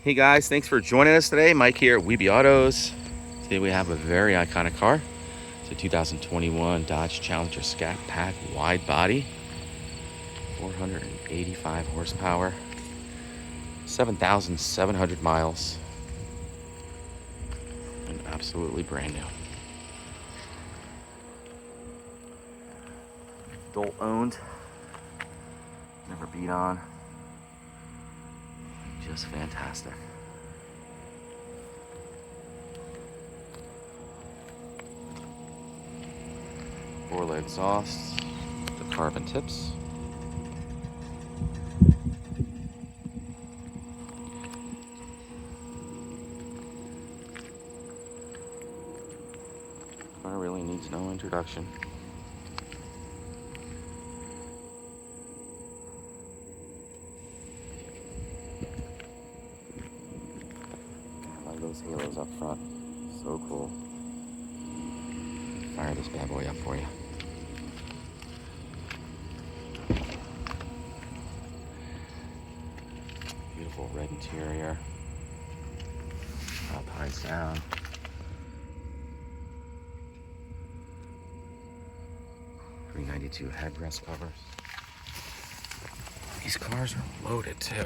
Hey guys, thanks for joining us today. Mike here at Widebody Autos. Today we have a very iconic car. It's a 2021 Dodge Challenger Scat Pac wide body, 485 horsepower, 7,700 miles, and absolutely brand new. Adult owned, never beat on. Just fantastic. Borla exhausts, the carbon tips. Car really needs no introduction. Those halos up front, so cool. Fire this bad boy up for you. Beautiful red interior, up high sound. $392 headrest covers. These cars are loaded too.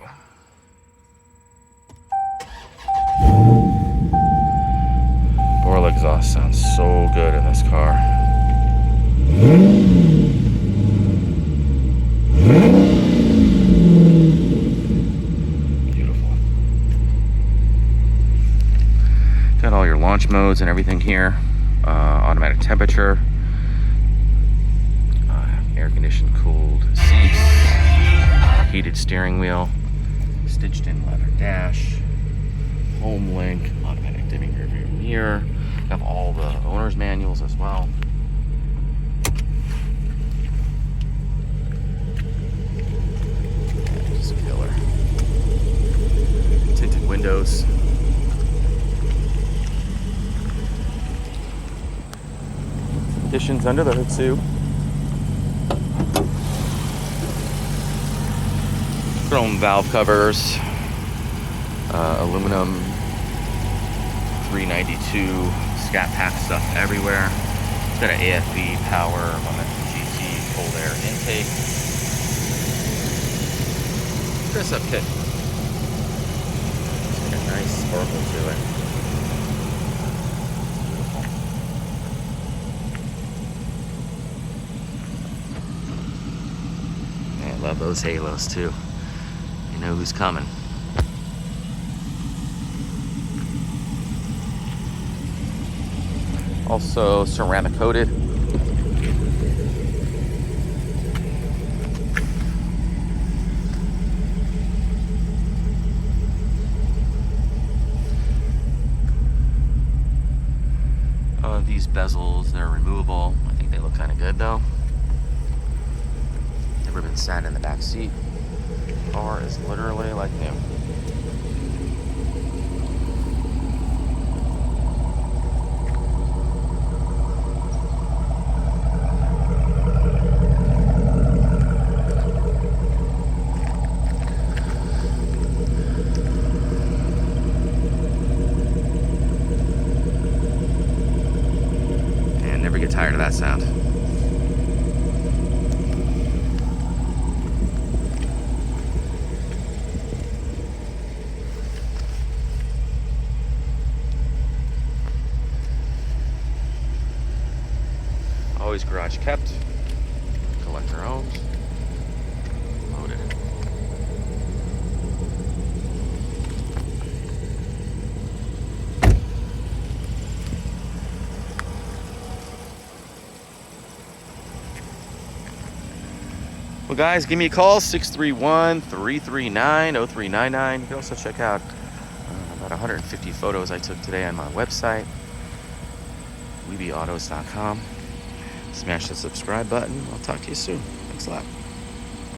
Borla exhaust sounds so good in this car. Beautiful. Got all your launch modes and everything here. Automatic temperature, air conditioned cooled seats, heated steering wheel, stitched in leather dash, home link, automatic dimming rear view mirror. Have all the owner's manuals as well. Yeah, just killer. Tinted windows. Additions under the hood too. Chrome valve covers. Aluminum 392 Scat Pac stuff everywhere. It's got an AFB power, momentum GT, cold air intake. Dress up kit. It's got a nice sparkle to it. Man, I love those halos too. You know who's coming. Also ceramic coated. These bezels, they're removable. I think they look kind of good though. Never been sat in the back seat. Car is literally like new. Never get tired of that sound. Always garage kept. Collector owned. Loaded. Well guys, give me a call, 631-339-0399. You can also check out about 150 photos I took today on my website, WidebodyAutos.com. Smash the subscribe button. I'll talk to you soon. Thanks a lot.